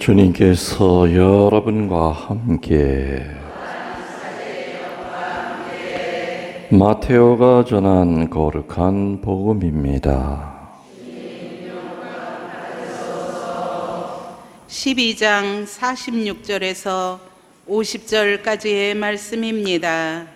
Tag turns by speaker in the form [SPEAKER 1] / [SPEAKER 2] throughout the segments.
[SPEAKER 1] 주님께서 여러분과 함께 마테오가 전한 거룩한 복음입니다.
[SPEAKER 2] 12장 46절에서 50절까지의 말씀입니다.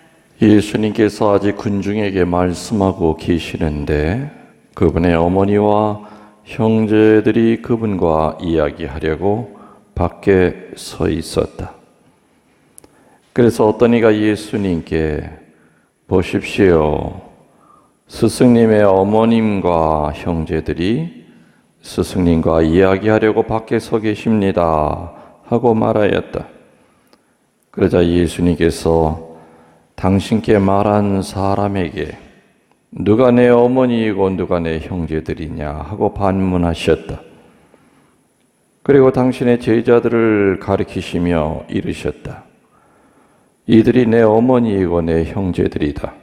[SPEAKER 1] 예수님께서 아직 군중에게 말씀하고 계시는데 그분의 어머니와 형제들이 그분과 이야기하려고 밖에 서 있었다. 그래서 어떤 이가 예수님께 보십시오. 스승님의 어머님과 형제들이 스승님과 이야기하려고 밖에 서 계십니다. 하고 말하였다. 그러자 예수님께서 당신께 말한 사람에게 누가 내 어머니이고 누가 내 형제들이냐 하고 반문하셨다. 그리고 당신의 제자들을 가리키시며 이르셨다. 이들이 내 어머니이고 내 형제들이다.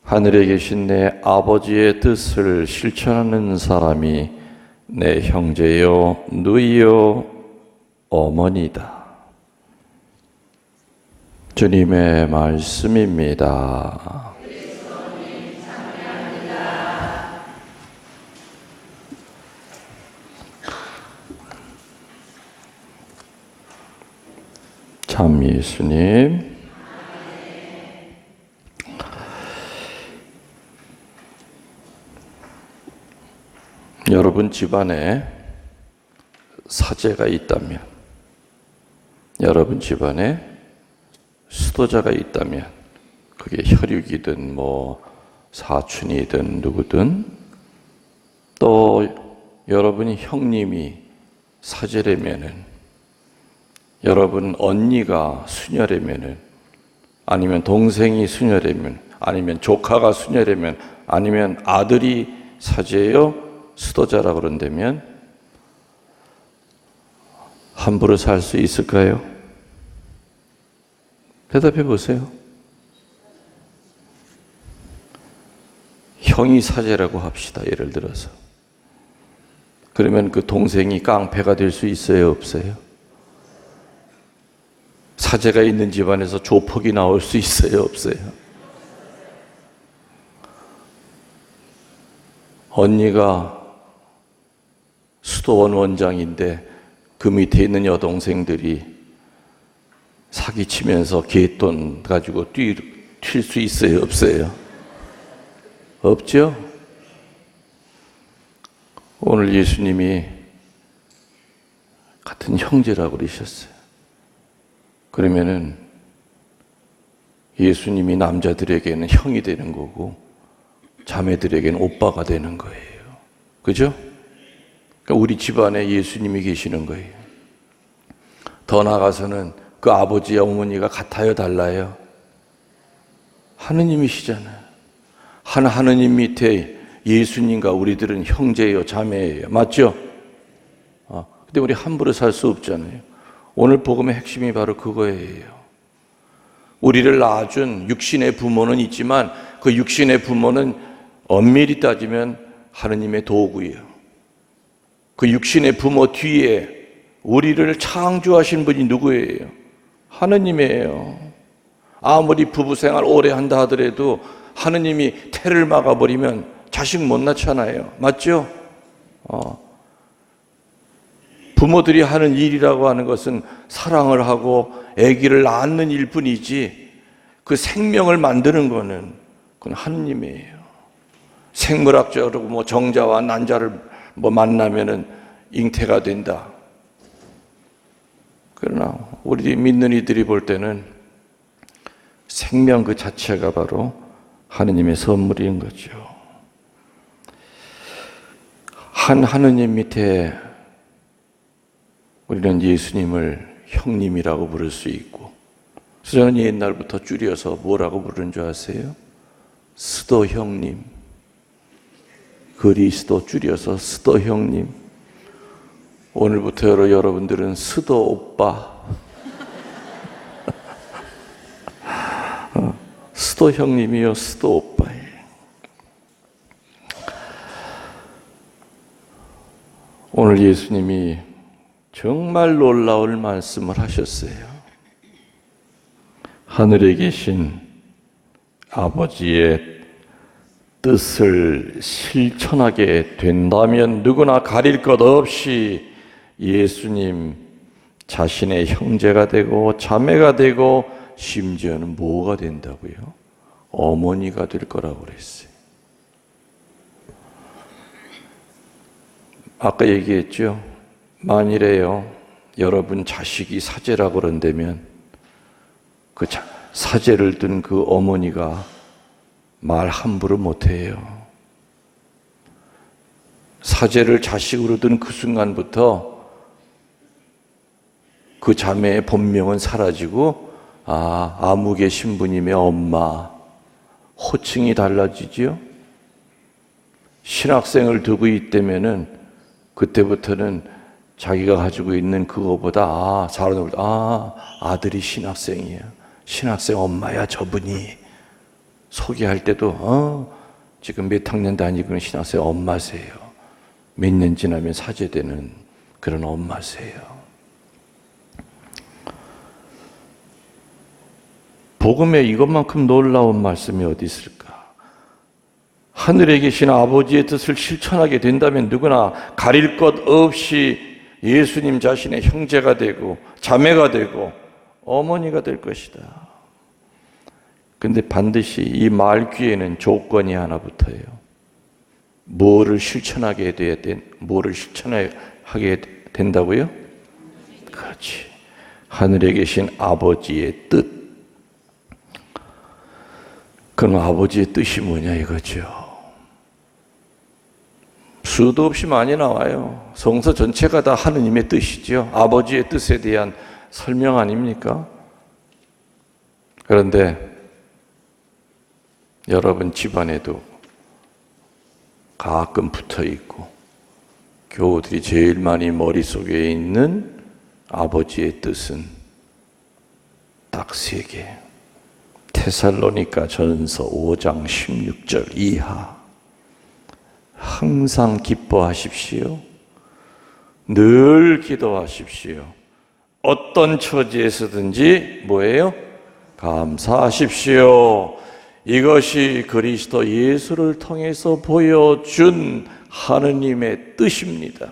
[SPEAKER 1] 하늘에 계신 내 아버지의 뜻을 실천하는 사람이 내 형제요, 누이요, 어머니다. 주님의 말씀입니다. 참 예수님, 여러분 집안에 사제가 있다면, 여러분 집안에 수도자가 있다면, 그게 혈육이든 사촌이든 누구든, 또 여러분이 형님이 사제라면은, 여러분 언니가 수녀라면은, 아니면 동생이 수녀라면, 아니면 조카가 수녀라면, 아니면 아들이 사제요 수도자라 그런다면 함부로 살 수 있을까요? 대답해 보세요. 형이 사제라고 합시다. 예를 들어서. 그러면 그 동생이 깡패가 될 수 있어요? 없어요? 사제가 있는 집안에서 조폭이 나올 수 있어요? 없어요? 언니가 수도원 원장인데 그 밑에 있는 여동생들이 사기치면서 갯돈 가지고 튈 수 있어요? 없어요? 없죠? 오늘 예수님이 같은 형제라고 그러셨어요. 그러면은 예수님이 남자들에게는 형이 되는 거고 자매들에게는 오빠가 되는 거예요. 그죠? 그러니까 우리 집안에 예수님이 계시는 거예요. 더 나아가서는 그 아버지와 어머니가 같아요, 달라요? 하느님이시잖아요. 하느님 밑에 예수님과 우리들은 형제예요, 자매예요. 맞죠? 근데 우리 함부로 살 수 없잖아요. 오늘 복음의 핵심이 바로 그거예요. 우리를 낳아준 육신의 부모는 있지만 그 육신의 부모는 엄밀히 따지면 하느님의 도구예요. 그 육신의 부모 뒤에 우리를 창조하신 분이 누구예요? 하느님이에요. 아무리 부부 생활 오래 한다 하더라도 하느님이 태를 막아버리면 자식 못 낳잖아요. 맞죠? 부모들이 하는 일이라고 하는 것은 사랑을 하고 아기를 낳는 일뿐이지 그 생명을 만드는 거는 그건 하느님이에요. 생물학적으로 정자와 난자를 만나면은 잉태가 된다. 그러나 우리 믿는 이들이 볼 때는 생명 그 자체가 바로 하느님의 선물인 거죠. 하느님 밑에 우리는 예수님을 형님이라고 부를 수 있고, 저는 옛날부터 줄여서 뭐라고 부르는 줄 아세요? 스도 형님. 그리스도 줄여서 스도 형님. 오늘부터 여러분들은 스도 오빠. 스도 형님이요, 스도 오빠예요. 오늘 예수님이 정말 놀라울 말씀을 하셨어요. 하늘에 계신 아버지의 뜻을 실천하게 된다면 누구나 가릴 것 없이 예수님 자신의 형제가 되고 자매가 되고 심지어는 뭐가 된다고요? 어머니가 될 거라고 그랬어요. 아까 얘기했죠. 만일에요, 여러분 자식이 사제라고 그런다면 그 사제를 둔 그 어머니가 말 함부로 못해요. 사제를 자식으로 둔 그 순간부터 그 자매의 본명은 사라지고 아무개 신부님의 엄마, 호칭이 달라지지요. 신학생을 두고 있다면은 그때부터는 자기가 가지고 있는 그거보다 아들이 신학생이야. 신학생 엄마야 저분이. 소개할 때도 지금 몇 학년 다니고 있는 신학생 엄마세요. 몇 년 지나면 사제되는 그런 엄마세요. 복음에 이것만큼 놀라운 말씀이 어디 있을까? 하늘에 계신 아버지의 뜻을 실천하게 된다면 누구나 가릴 것 없이 예수님 자신의 형제가 되고 자매가 되고 어머니가 될 것이다. 근데 반드시 이 말 귀에는 조건이 하나 붙어요. 뭐를 실천하게 된다고요? 그렇지. 하늘에 계신 아버지의 뜻. 그럼 아버지의 뜻이 뭐냐 이거죠. 수도 없이 많이 나와요. 성서 전체가 다 하느님의 뜻이죠. 아버지의 뜻에 대한 설명 아닙니까? 그런데 여러분 집안에도 가끔 붙어 있고 교우들이 제일 많이 머릿속에 있는 아버지의 뜻은 딱 3개. 데살로니가 전서 5장 16절 이하. 항상 기뻐하십시오. 늘 기도하십시오. 어떤 처지에서든지 뭐예요? 감사하십시오. 이것이 그리스도 예수를 통해서 보여준 하느님의 뜻입니다.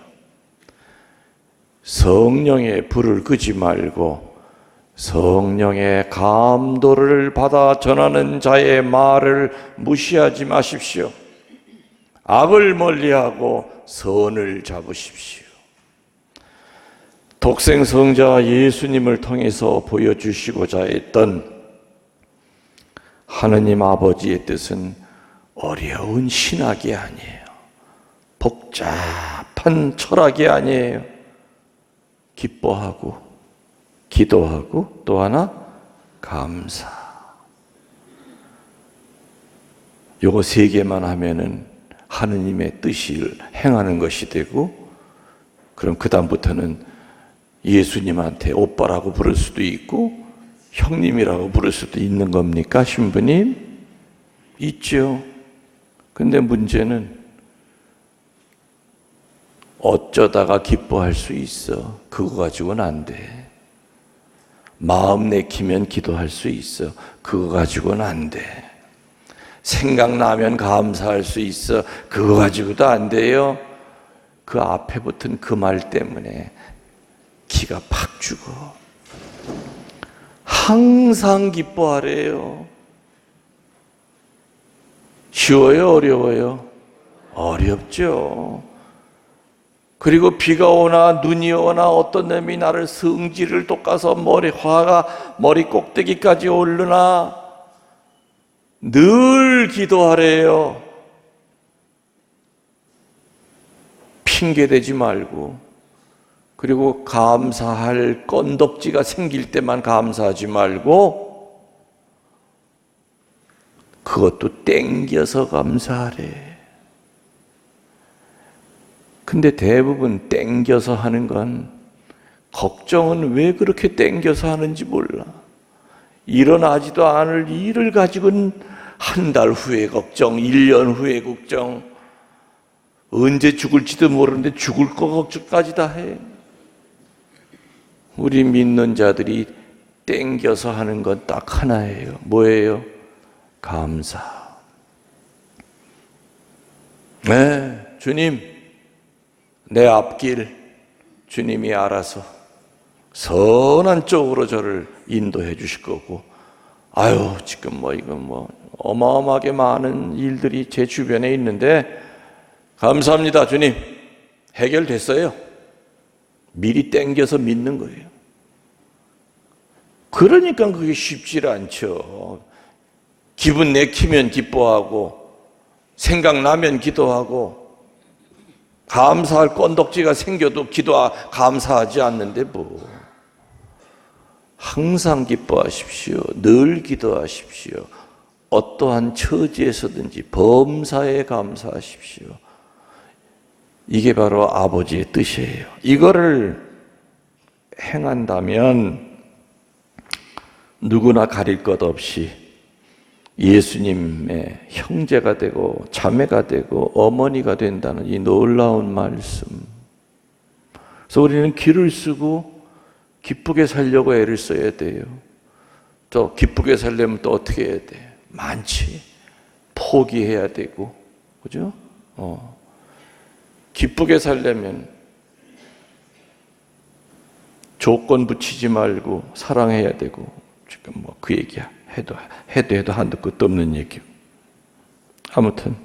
[SPEAKER 1] 성령의 불을 끄지 말고 성령의 감도를 받아 전하는 자의 말을 무시하지 마십시오. 악을 멀리하고 선을 잡으십시오. 독생성자 예수님을 통해서 보여주시고자 했던 하느님 아버지의 뜻은 어려운 신학이 아니에요. 복잡한 철학이 아니에요. 기뻐하고 기도하고 또 하나 감사. 요거 3개만 하면은 하느님의 뜻을 행하는 것이 되고, 그럼 그 다음부터는 예수님한테 오빠라고 부를 수도 있고 형님이라고 부를 수도 있는 겁니까? 신부님? 있죠. 근데 문제는 어쩌다가 기뻐할 수 있어. 그거 가지고는 안 돼. 마음 내키면 기도할 수 있어. 그거 가지고는 안 돼. 생각나면 감사할 수 있어. 그거 가지고도 안 돼요. 그 앞에 붙은 그 말 때문에 기가 팍 죽어. 항상 기뻐하래요. 쉬워요? 어려워요? 어렵죠. 그리고 비가 오나 눈이 오나 어떤 놈이 나를 성질을 돋가서 화가 머리 꼭대기까지 오르나 늘 기도하래요. 핑계대지 말고, 그리고 감사할 건덕지가 생길 때만 감사하지 말고 그것도 땡겨서 감사하래. 근데 대부분 땡겨서 하는 건, 걱정은 왜 그렇게 땡겨서 하는지 몰라. 일어나지도 않을 일을 가지고는 한 달 후에 걱정, 1년 후에 걱정, 언제 죽을지도 모르는데 죽을 거 걱정까지 다 해. 우리 믿는 자들이 땡겨서 하는 건 딱 하나예요. 뭐예요? 감사. 네, 주님, 내 앞길 주님이 알아서 선한 쪽으로 저를 인도해 주실 거고, 아유, 지금 이건 어마어마하게 많은 일들이 제 주변에 있는데, 감사합니다, 주님. 해결됐어요. 미리 땡겨서 믿는 거예요. 그러니까 그게 쉽지 않죠. 기분 내키면 기뻐하고, 생각나면 기도하고, 감사할 건덕지가 생겨도 감사하지 않는데 뭐. 항상 기뻐하십시오. 늘 기도하십시오. 어떠한 처지에서든지 범사에 감사하십시오. 이게 바로 아버지의 뜻이에요. 이거를 행한다면 누구나 가릴 것 없이 예수님의 형제가 되고 자매가 되고 어머니가 된다는 이 놀라운 말씀. 그래서 우리는 길을 쓰고 기쁘게 살려고 애를 써야 돼요. 또 기쁘게 살려면 또 어떻게 해야 돼? 많지. 포기해야 되고, 그죠? 기쁘게 살려면 조건 붙이지 말고 사랑해야 되고, 지금 그 얘기 해도 한도 끝도 없는 얘기. 아무튼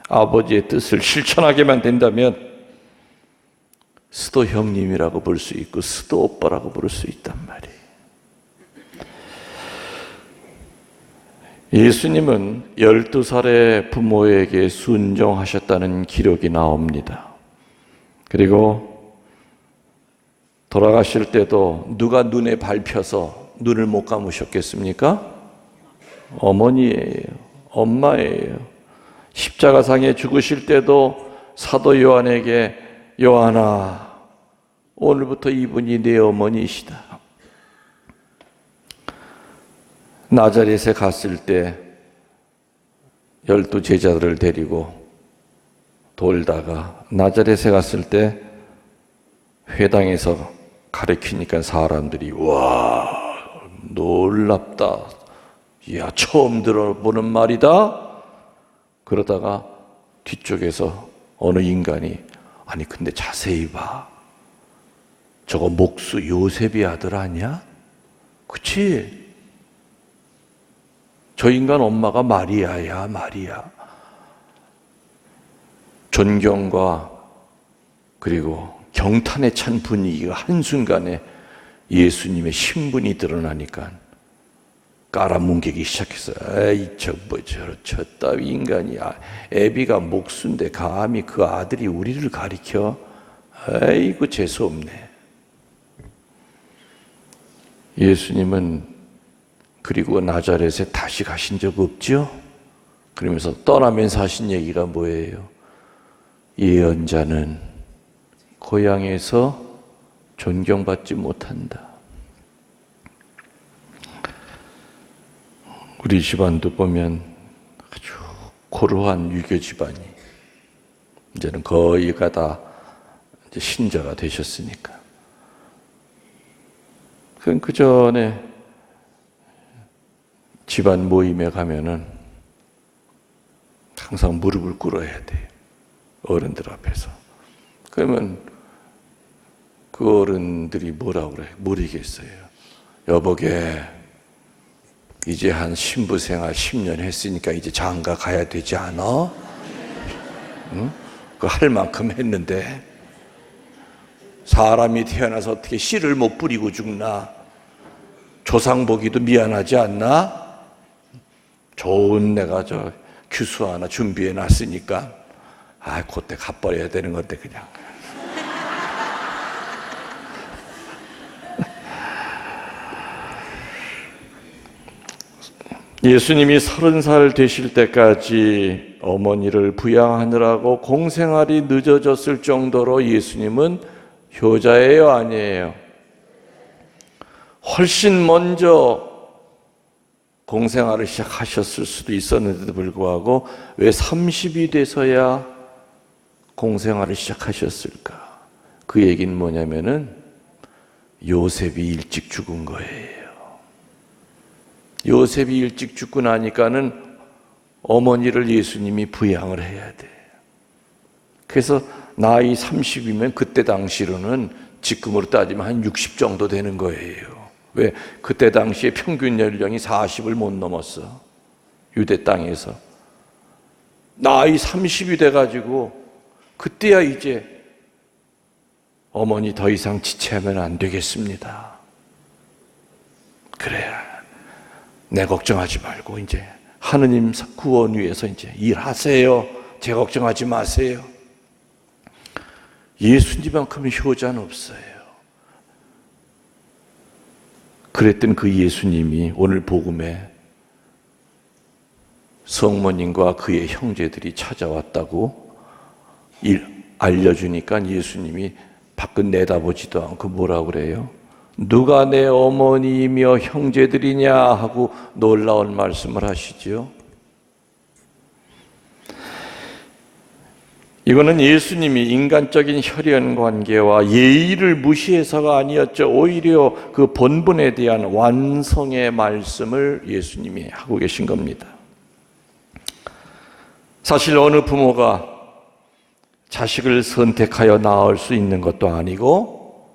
[SPEAKER 1] 아버지의 뜻을 실천하게만 된다면 스도 형님이라고 부를 수 있고 스도 오빠라고 부를 수 있단 말이에요. 예수님은 12살의 부모에게 순종하셨다는 기록이 나옵니다. 그리고 돌아가실 때도 누가 눈에 밟혀서 눈을 못 감으셨겠습니까? 어머니예요. 엄마예요. 십자가상에 죽으실 때도 사도 요한에게 요한아, 오늘부터 이분이 내 어머니이시다. 나자렛에 갔을 때 12 제자들을 데리고 돌다가 나자렛에 갔을 때 회당에서 가르치니까 사람들이 와, 놀랍다. 야, 처음 들어보는 말이다. 그러다가 뒤쪽에서 어느 인간이 아니 근데 자세히 봐. 저거 목수 요셉이 아들 아니야? 그치? 저 인간 엄마가 마리아야, 마리아. 존경과 그리고 경탄에 찬 분위기가 한순간에 예수님의 신분이 드러나니까 깔아뭉개기 시작했어요. 에이, 저 따위 인간이 애비가 목수인데 감히 그 아들이 우리를 가리켜? 에이구, 재수없네. 예수님은 그리고 나자렛에 다시 가신 적 없죠? 그러면서 떠나면서 하신 얘기가 뭐예요? 예언자는 고향에서 존경받지 못한다. 우리 집안도 보면 아주 고루한 유교 집안이 이제는 거의가 다 이제 신자가 되셨으니까. 그 전에 집안 모임에 가면은 항상 무릎을 꿇어야 돼요. 어른들 앞에서. 그러면 그 어른들이 뭐라고 그래? 모르겠어요. 여보게, 이제 한 신부 생활 10년 했으니까 이제 장가 가야 되지 않아? 응? 그 할 만큼 했는데 사람이 태어나서 어떻게 씨를 못 뿌리고 죽나? 조상 보기도 미안하지 않나? 좋은 내가 규수 하나 준비해 놨으니까 그때 갚아야 되는 건데 그냥. 예수님이 30살 되실 때까지 어머니를 부양하느라고 공생활이 늦어졌을 정도로 예수님은 효자예요, 아니에요? 훨씬 먼저 공생활을 시작하셨을 수도 있었는데도 불구하고 왜 30이 돼서야 공생활을 시작하셨을까? 그 얘기는 뭐냐면은 요셉이 일찍 죽은 거예요. 요셉이 일찍 죽고 나니까는 어머니를 예수님이 부양을 해야 돼. 그래서 나이 30이면 그때 당시로는 지금으로 따지면 한 60 정도 되는 거예요. 왜? 그때 당시에 평균 연령이 40을 못 넘었어. 유대 땅에서. 나이 30이 돼가지고 그때야 이제 어머니 더 이상 지체하면 안 되겠습니다. 그래, 내 걱정하지 말고 이제 하느님 구원 위해서 이제 일하세요. 제 걱정하지 마세요. 예수님만큼 효자는 없어요. 그랬던 그 예수님이 오늘 복음에 성모님과 그의 형제들이 찾아왔다고 알려주니까 예수님이 밖은 내다보지도 않고 뭐라고 그래요? 누가 내 어머니이며 형제들이냐 하고 놀라운 말씀을 하시죠. 이거는 예수님이 인간적인 혈연 관계와 예의를 무시해서가 아니었죠. 오히려 그 본분에 대한 완성의 말씀을 예수님이 하고 계신 겁니다. 사실 어느 부모가 자식을 선택하여 낳을 수 있는 것도 아니고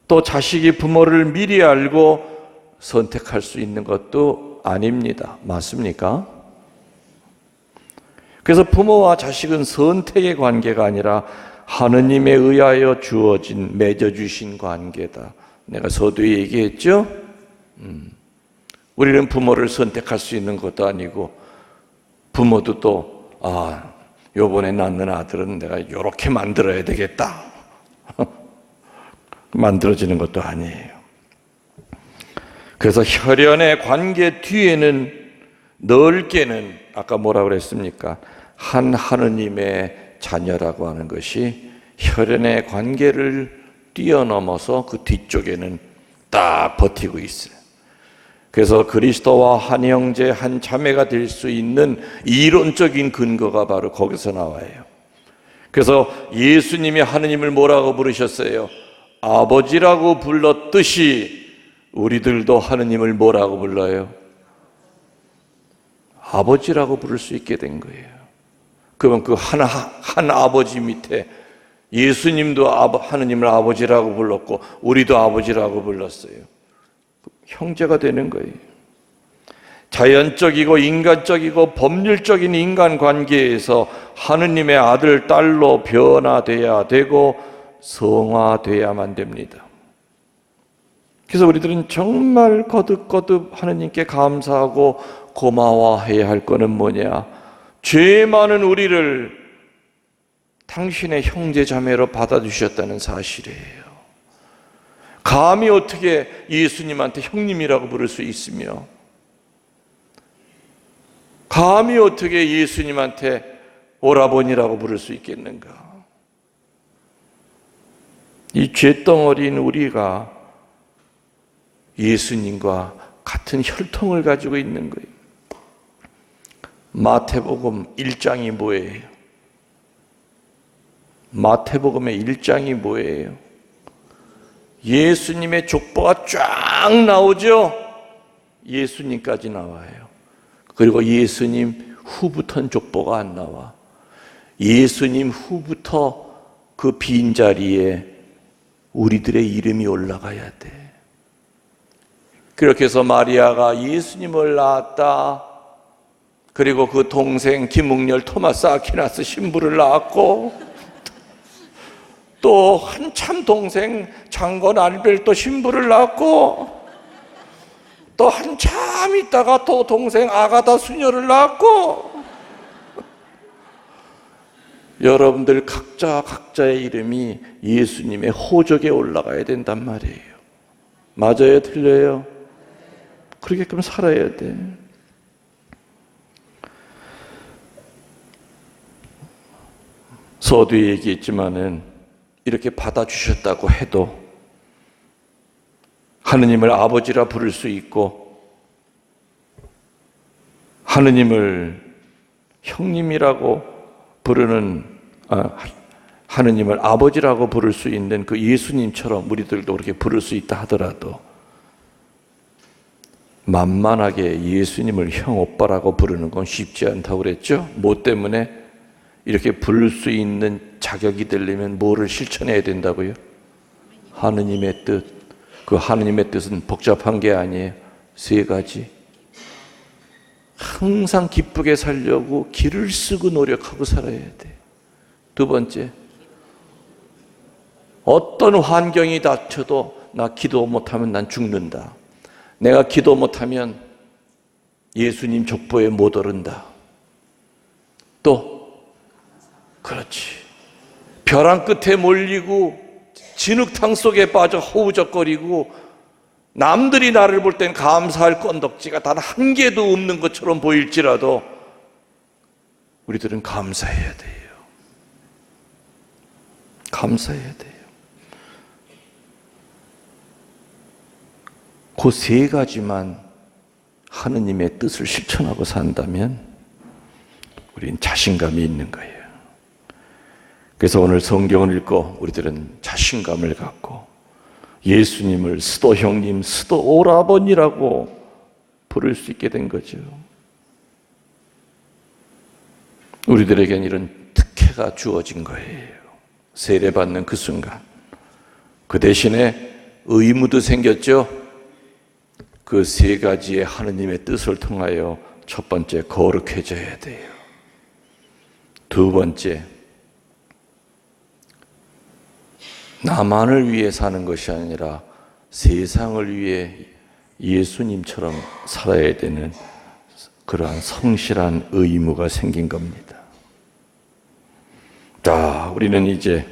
[SPEAKER 1] 또 자식이 부모를 미리 알고 선택할 수 있는 것도 아닙니다. 맞습니까? 그래서 부모와 자식은 선택의 관계가 아니라 하느님에 의하여 주어진 맺어주신 관계다. 내가 서두에 얘기했죠? 우리는 부모를 선택할 수 있는 것도 아니고 부모도 또 요번에 낳는 아들은 내가 이렇게 만들어야 되겠다 만들어지는 것도 아니에요. 그래서 혈연의 관계 뒤에는 넓게는 아까 뭐라고 그랬습니까? 한 하느님의 자녀라고 하는 것이 혈연의 관계를 뛰어넘어서 그 뒤쪽에는 딱 버티고 있어요. 그래서 그리스도와 한 형제 한 자매가 될 수 있는 이론적인 근거가 바로 거기서 나와요. 그래서 예수님이 하느님을 뭐라고 부르셨어요? 아버지라고 불렀듯이 우리들도 하느님을 뭐라고 불러요? 아버지라고 부를 수 있게 된 거예요. 그러면 그 한 아버지 밑에 예수님도 하느님을 아버지라고 불렀고 우리도 아버지라고 불렀어요. 형제가 되는 거예요. 자연적이고 인간적이고 법률적인 인간관계에서 하느님의 아들, 딸로 변화돼야 되고 성화돼야만 됩니다. 그래서 우리들은 정말 거듭거듭 하느님께 감사하고 고마워해야 할 거는 뭐냐? 죄 많은 우리를 당신의 형제 자매로 받아주셨다는 사실이에요. 감히 어떻게 예수님한테 형님이라고 부를 수 있으며 감히 어떻게 예수님한테 오라버니라고 부를 수 있겠는가? 이 죄덩어리인 우리가 예수님과 같은 혈통을 가지고 있는 거예요. 마태복음 1장이 뭐예요? 마태복음의 1장이 뭐예요? 예수님의 족보가 쫙 나오죠? 예수님까지 나와요. 그리고 예수님 후부터는 족보가 안 나와. 예수님 후부터 그 빈자리에 우리들의 이름이 올라가야 돼. 그렇게 해서 마리아가 예수님을 낳았다. 그리고 그 동생 김웅열 토마스 아퀴나스 신부를 낳았고 또 한참 동생 장건 알벨토 신부를 낳았고 또 한참 있다가 또 동생 아가다 수녀를 낳았고 여러분들 각자의 이름이 예수님의 호적에 올라가야 된단 말이에요. 맞아요? 틀려요? 그렇게끔 살아야 돼. 서두에 얘기했지만은 이렇게 받아주셨다고 해도 하느님을 아버지라 부를 수 있고 하느님을 형님이라고 부르는 하느님을 아버지라고 부를 수 있는 그 예수님처럼 우리들도 그렇게 부를 수 있다 하더라도 만만하게 예수님을 형 오빠라고 부르는 건 쉽지 않다고 그랬죠? 뭐 때문에? 이렇게 부를 수 있는 자격이 되려면 뭐를 실천해야 된다고요? 하느님의 뜻. 그 하느님의 뜻은 복잡한 게 아니에요. 3가지. 항상 기쁘게 살려고 길을 쓰고 노력하고 살아야 돼. 2번째, 어떤 환경이 닥쳐도 나 기도 못하면 난 죽는다. 내가 기도 못하면 예수님 족보에 못 오른다. 또 그렇지, 벼랑 끝에 몰리고 진흙탕 속에 빠져 허우적거리고 남들이 나를 볼 땐 감사할 건덕지가 단 한 개도 없는 것처럼 보일지라도 우리들은 감사해야 돼요. 감사해야 돼요. 그 3가지만 하느님의 뜻을 실천하고 산다면 우리는 자신감이 있는 거예요. 그래서 오늘 성경을 읽고 우리들은 자신감을 갖고 예수님을 스도 형님, 스도 오라버니라고 부를 수 있게 된 거죠. 우리들에겐 이런 특혜가 주어진 거예요. 세례받는 그 순간. 그 대신에 의무도 생겼죠. 그 3가지의 하느님의 뜻을 통하여 첫 번째, 거룩해져야 돼요. 2번째, 나만을 위해 사는 것이 아니라 세상을 위해 예수님처럼 살아야 되는 그러한 성실한 의무가 생긴 겁니다. 자, 우리는 이제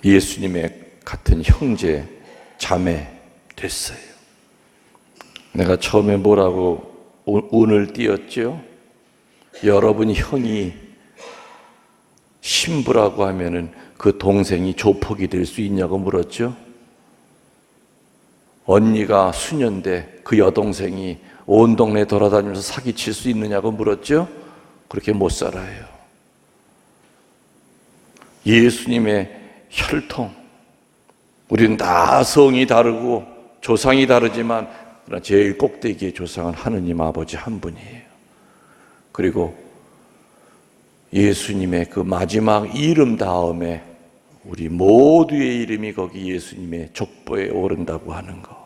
[SPEAKER 1] 예수님의 같은 형제, 자매 됐어요. 내가 처음에 뭐라고 운을 띄었죠? 여러분 형이 신부라고 하면은 그 동생이 조폭이 될 수 있냐고 물었죠? 언니가 수녀인데 그 여동생이 온 동네 돌아다니면서 사기칠 수 있느냐고 물었죠? 그렇게 못 살아요. 예수님의 혈통, 우리는 다 성이 다르고 조상이 다르지만 제일 꼭대기의 조상은 하느님 아버지 한 분이에요. 그리고 예수님의 그 마지막 이름 다음에 우리 모두의 이름이 거기 예수님의 족보에 오른다고 하는 거.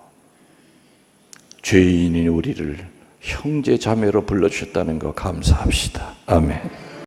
[SPEAKER 1] 죄인인 우리를 형제 자매로 불러주셨다는 거 감사합시다. 아멘.